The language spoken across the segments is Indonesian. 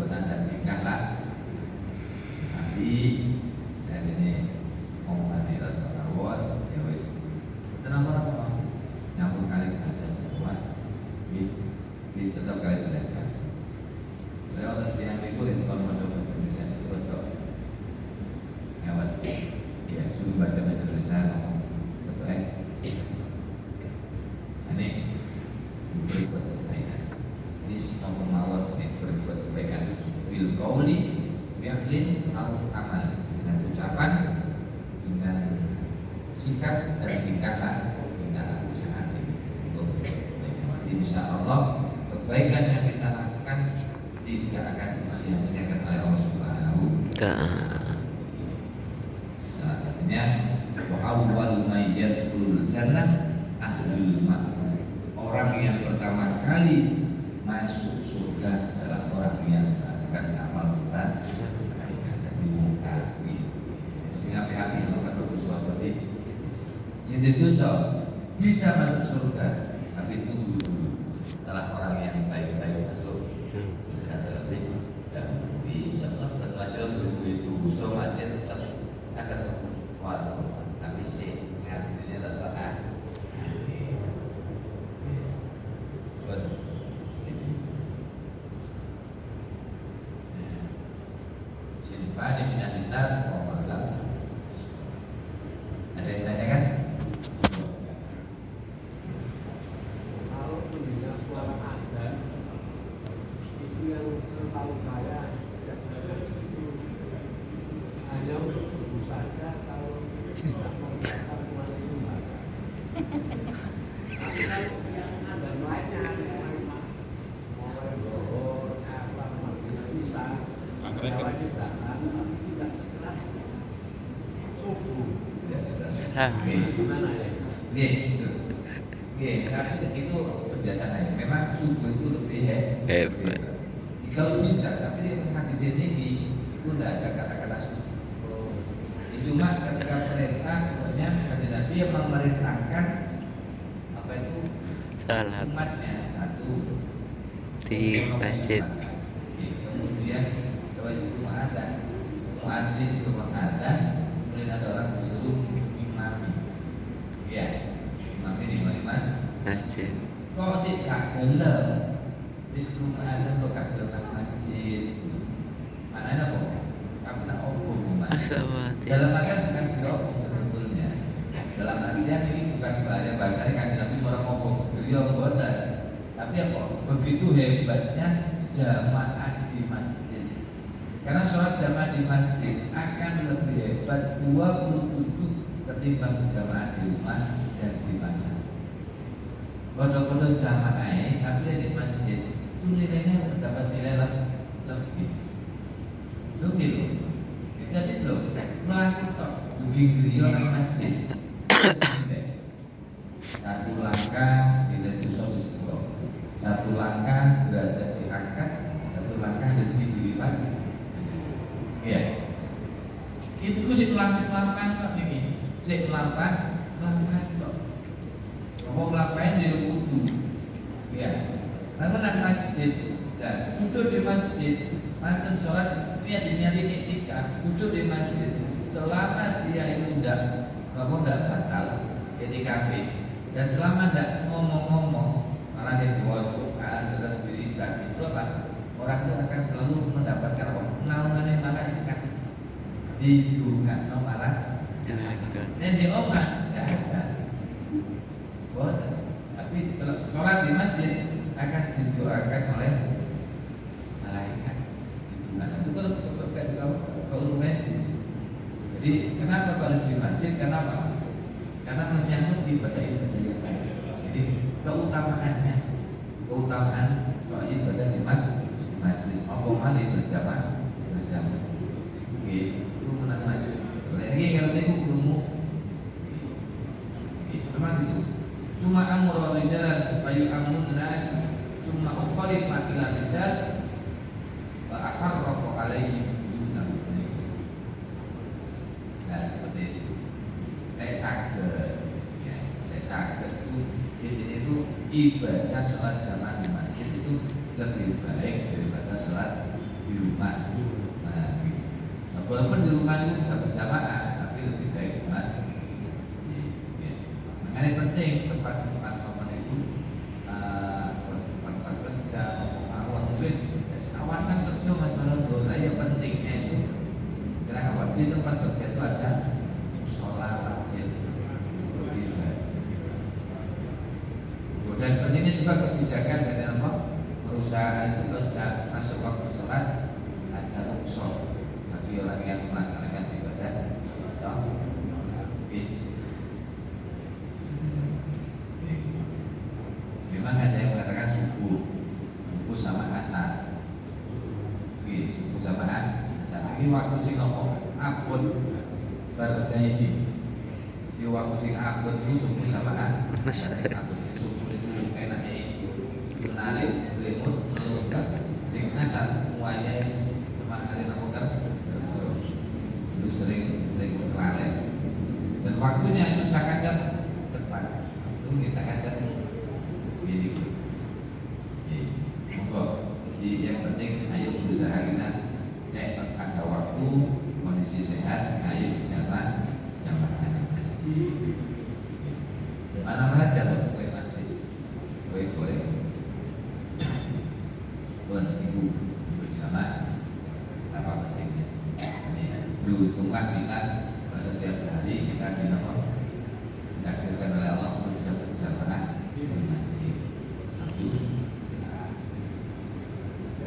perbuatan dan tingkah laku. Tapi ini omongan ini rata rawon, ya wis. Tenang apa? Nyampur kali bahasa Jawa, di tetap kali belajar. Kalau yang itu kalau mau coba bahasa Indonesia itu betul. Ngawat, ya suruh baca bahasa Indonesia ngomong betul Ini berbuat kebaikan. Ini semua mawar berbuat kebaikan. Bil qauli, fi'lin, au amal, dengan ucapan, dengan sikap dan tingkah laku saat ini. Insya Allah kebaikan yang kita lakukan tidak akan disia-siakan oleh Allah Subhanahu wa Ta'ala. Salah satunya wa awwalu may yadkhulul jannah ahlul ma'ruf. Orang yang pertama kali masuk surga adalah orang yang melakukan amal kebaikan dan dimukafi. Sing api-api maka bagus seperti jadi dosa bisa masuk surga, tapi tunggu dulu. Setelah orang yang baik-baik masuk surga dan bisa masuk itu dosa masih tetap akan warung, tapi sih artinya tetap Sinfani minah binar malam. Ada yang tanya kan? Kalau mendengar suara adzan itu yang setahu saya hanya untuk subuh saja kalau tidak menggunakan umat sunnah. Tapi kalau yang adzan lainnya mulai bohor, apa maghrib bisa wajib tahan, tapi tidak sekeras subuh. Tidak sekeras. Gimana ya? Tapi itu kebiasaan. Memang subuh itu lebih hebat. Kalau bisa, tapi di hadis ini itu tidak ada kata-kata subuh. Cuma ketika perintah, pokoknya kanjeng Nabi yang memerintahkan apa itu Salat umatnya satu di masjid. Kemudian kalau itu ada muadzin itu mengadzan, kemudian ada orang disuruh imami. Ya, imami di mana mas? Masjid. Kok sih gak gelem? Wis ada kok gak gelem nang masjid. Maknanya apa? Kamu tak obong mas. Asawati. Dalam artian bukan beliau sebetulnya. Dalam artian ini bukan bahasa kan Nabi orang ngomong beliau bodan. Tapi apa? Begitu hebatnya jamaah di masjid. Karena sholat jamaah di masjid akan lebih hebat 27 ketimbang jamaah di rumah dan di pasar. Bodoh-bodoh jamaah tapi di masjid itu nilainya mendapat nilai lebih. Lebih loh. Jadi loh melakukan buging griya nang masjid. Satu langkah nilai dosa di sepuluh. Satu langkah derajat diangkat, satu langkah rezeki dilipat. Iya. Itu sih lampan kok ini. Sik lampan kok. Ngomong lampan dia wudu. Iya. Lalu nang masjid dan duduk di masjid, mantun sholat niat etika, duduk di masjid. Selama dia itu tidak batal etika dan selama tidak ngomong-ngomong malah dia diwasukan terus wiridan itu apa? Orang itu akan selalu mendapatkan naungan malaikat di dunia malah dan di omah tidak ada. Tapi kalau sholat di masjid akan didoakan oleh malaikat. Itu kalau keuntungannya di sini. Jadi kenapa harus di masjid? Kenapa? Karena menyangkut ibadah yang lain. Jadi keutamaannya, keutamaan sholat ibadah di masjid. Apa mali bersama. Oke, itu menang masjid. Ini kalau ini kudumu. Memang itu. Cuma amur rijalan bayu amun nas. Cuma ukhalif makilah rijal wa aharraqu alaihi. Nah seperti itu. Nek saged itu ibadah sholat jamaah di masjid itu lebih baik daripada sholat di Walaupun di rumah itu bisa bersamaan, tapi lebih baik di masjid. Ya. Makanya penting tempat-tempat momen itu tempat-tempat kerja, awan mungkin awan kan kerja Mas Marondo, nah ya pentingnya itu. Karena di tempat kerja itu ada musola, masjid, bisa. Dan pentingnya juga kebijakan dari apa? Perusahaan itu kalau sudah masuk waktu sholat ada rukhsah bagi orang yang melaksanakan ibadah. Memang ada yang mengatakan subuh sama asar. Subuh sama asar. Ini waktu sing nopo abot berdaini. Di waktu sing abot itu subuh sama asar. Subuh itu enaknya menarik selimut melungkap sing asar semuanya semangat nopo itu sering kelalen. Dan waktunya itu sangat cepat. Itu sangat cepat. Ini, monggo. Jadi yang penting ayo berusaha kita ada waktu kondisi sehat, ayo jamaah di masjid. Mana saja boleh masjid, boleh. Ibu bersama apa pentingnya? Beruntunglah kita setiap hari kita ditakdirkan oleh Allah untuk bisa berjamaah di masjid.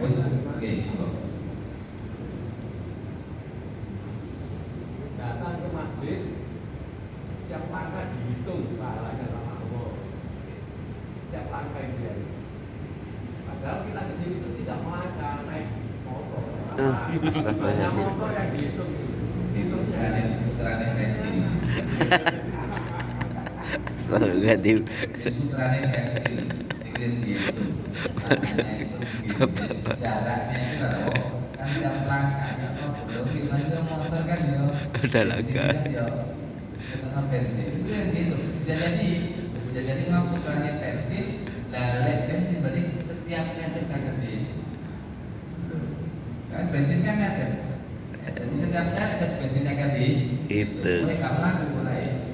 Oke, monggo. Datang ke masjid, setiap langkah dihitung pahalanya sama Allah. Setiap langkah yang dia. Padahal kita di sini itu tidak melangkah naik motor. Banyak motor yang dihitung. Itu putrane Bentin. Soalnya di Putrane Bentin. Ingin dihitung. Jaraknya itu kalau kan tiap langkahnya belum masih motor kan ya. Udah langkah. Karena bensin itu yang dihitung. Bisa jadi mau putrane Bentin, lalek bensin berarti setiap netes akan dihitung. Kan bensin kan netes. Jadi setiap netes bensin akan dihitung. Mulai nggak melaku mulai.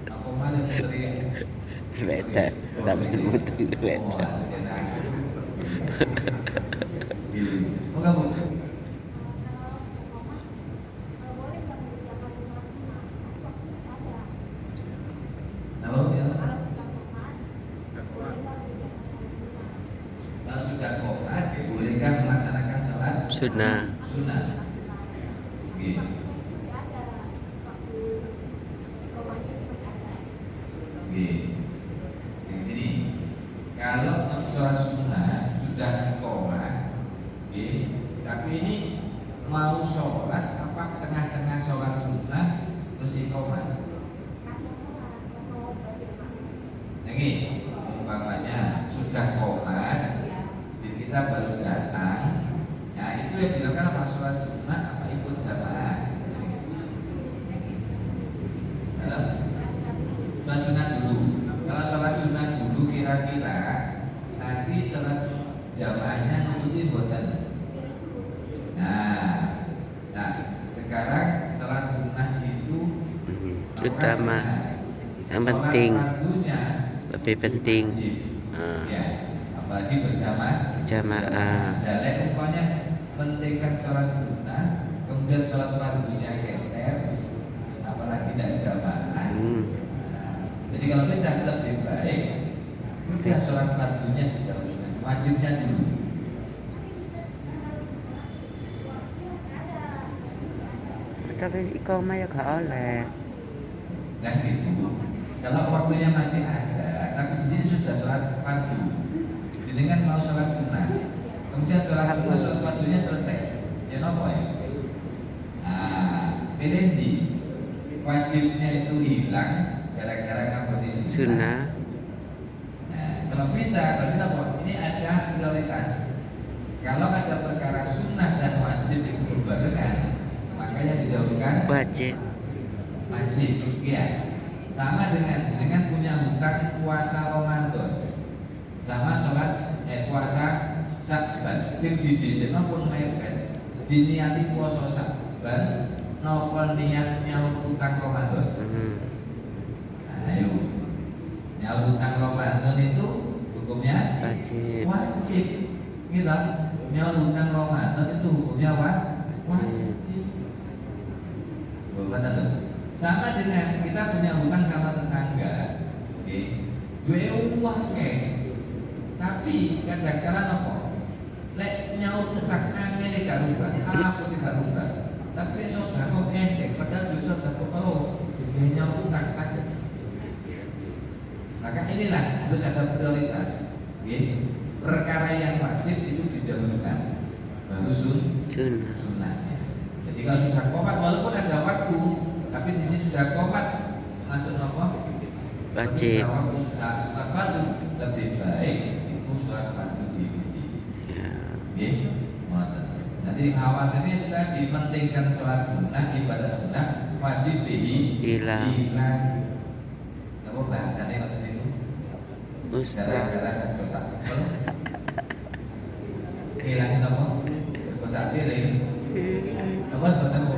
Apa malah teriak. sepeda sampai mutung sepeda. Moga Bu. Kalau sudah qomat, bolehkah melaksanakan sholat Sunnah. sunnah? Oke. Yang ini, kalau sholat sunnah sudah qomat, tapi ini mau sholat apa tengah-tengah sholat sunnah terus iqomah? Ini umpamanya sudah qomat, kita baru datang, ya itu yang dilakukan apa sholat sunnah apa ikut jamaah? Sholat sunnah dulu. Kalau sholat sunnah dulu kira-kira nanti sholat jamaahnya nuruti buatan. Nah, sekarang sholat sunnah itu Utama, yang sholat penting, fardunya lebih penting. wajib. Ya, apalagi bersama Jamaah. Dan umpamanya pentingkan sholat sunnah, kemudian sholat fardunya kenter, apalagi tidak jamaah. Jadi kalau bisa lebih baik udah sholat fardunya didahulukan, wajibnya dulu. Tapi iqamah ya gak oleh. Dan itu kalau waktunya masih ada, tapi di sini sudah sholat fardu, jadi kan mau sholat sunnah, kemudian sholat sunnah, sholat fardunya selesai, ya nopo ya. Nah, pilih di wajibnya itu hilang gara-gara ngabdi sunnah. Nah, kalau bisa berarti nopo ini ada prioritas. Kalau ada perkara sunnah dan wajib yang berbarengan, makanya didahulukan Wajib. wajib, ya. Sama dengan punya hutang puasa Ramadan, sama sholat puasa Sya'ban. Jadi di desa pun mepet. Jiniati puasa saban napa niat nyaur utang Ramadan. Ayo. Nyaur utang Ramadan itu hukumnya Wajib. wajib. Gitu. Nyaur utang Ramadan itu hukumnya wajib. Betul. Sama dengan kita punya hutang sama tetangga. Oke. Duwe uang tapi kadang-kadang apa? Lek nyaur utang angel gak rubah, apa tidak rubah. Tapi sedekah endek, padahal duwe sedekah kalau nyaur utang sakit. Maka inilah harus ada prioritas. Perkara yang wajib itu didahulukan, baru sunnahnya. Jadi kalau sudah komat, walaupun ada waktu, tapi di sini sudah komat masuk apa? Wajib. Waktu sudah fardu lebih baik itu surat fardu diikuti. Ya. Nanti khawatirnya itu tadi pentingkan sholat sunnah, ibadah sunnah wajib hilang. Apa bahasanya waktu itu? Gara-gara sekosak hilangin apa? Sekosak piring. Apa ketemu?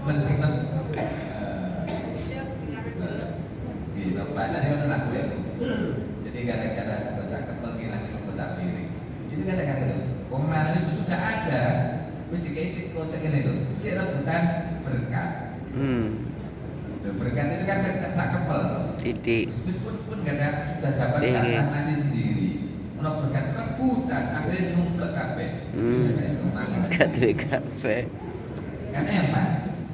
Penting banget. Gitu bahasanya itu laku ya. Jadi gara-gara sekosak kepel hilangin sekosak piring. Itu kadang-kadang itu. Kemarin itu sudah ada, mesti diisi kosek ini tuh. Si rebutan berkat. Berkat itu kan sak kepel. Titik. Meskipun nggak ada sudah dapat jatah nasi sendiri. Kalau berkat rebutan, akhirnya numpuk kafe. Bisa saya kemangan. Kafe kafe. Karena emang.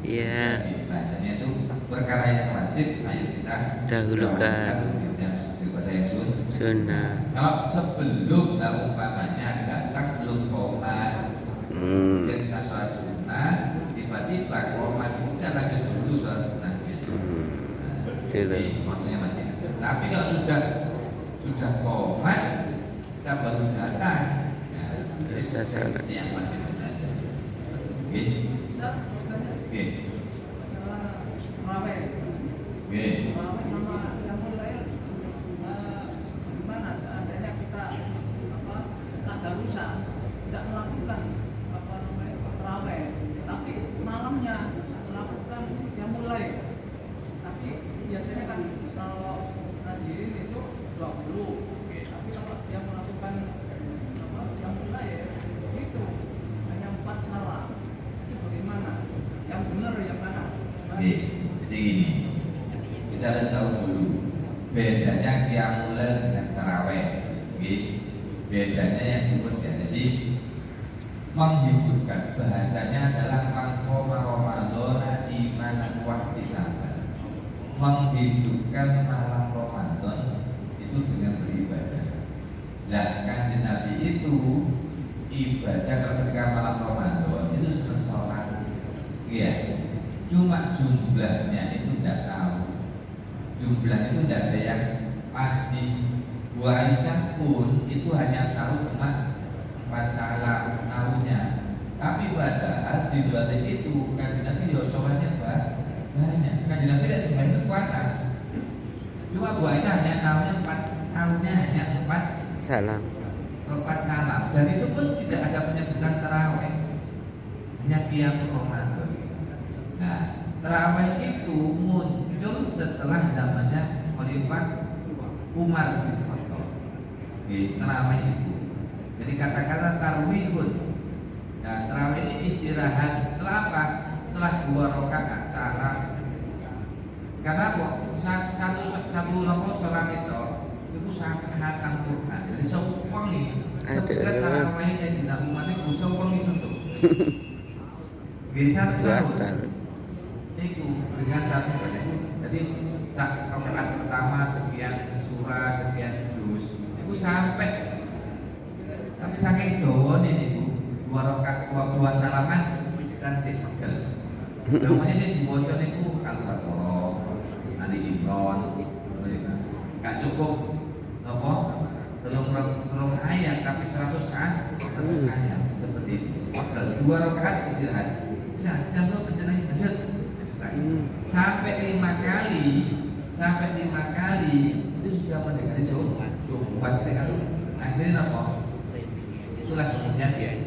Iya. Bahasanya itu perkara yang wajib, ayo kita dahulukan daripada yang sunnah. Kalau sebelum umpamanya datang belum komat, jadi kita sholat sunnah, tiba-tiba komat udah lanjut dulu sholat sunnahnya. Jadi waktunya masih ada. Tapi kalau sudah komat, kita baru datang, bisa sholat. Yang wajib belajar. Oke. Oke. Oke. Tidak melakukan terawih, tapi malamnya melakukan yang mulai. Tapi biasanya kan kalau hadirin itu 20, tapi kalau yang melakukan yang mulai itu hanya 4 salah. Itu bagaimana? Yang benar yang mana? Jadi gini, kita harus tahu dulu bedanya qiyamul lail dengan taraweh. Bedanya yang disebut ya, jadi menghidupkan bahasanya adalah maqama Ramadan imanan wa ihtisaban. Menghidupkan malam Ramadan itu dengan beribadah. Lah Kanjeng Nabi itu ibadah kalau ketika malam Ramadan itu senang sholat. Iya. Cuma jumlahnya itu tidak tahu. Jumlah itu tidak ada yang pasti. Bu Aisyah pun itu hanya tahu cuma 4 salah tahunya. Tapi padahal di balik itu Kanjeng Nabi sholatnya banyak. Kanjeng Nabi tidak sembahyang itu kuatah. Cuma Bu Aisyah hanya tahunya 4 tahunnya hanya 4 salam. Dan itu pun tidak ada penyebutan taraweh. Hanya qiyamul Ramadan. Nah, taraweh itu muncul setelah zamannya Khalifah Umar bin Khattab. Taraweh itu. Jadi kata-kata tarwihun. Nah, taraweh ini istirahat setelah apa? Setelah 2 rakaat salam. Karena satu rakaat salam itu sangat hatam Quran. Jadi sewengi. Sebenarnya taraweh saya tidak umat itu sewengi suntuk. Bisa satu. Itu dengan satu itu. Jadi rakaat pertama sekian surah, sekian juz. Itu sampai tapi saking dawa ini 2 rakaat 2 salaman pijekan sik pegel. Namanya sing diwaca niku Al-Baqarah, Ali Imran. Enggak cukup apa? Telung ayat tapi 100 ayat seperti itu. Pegel 2 rakaat istirahat. Sampai penjenengan lanjut. Sampai 5 kali itu sudah mendekati subuh. Akhirnya apa? Itulah kemudian dia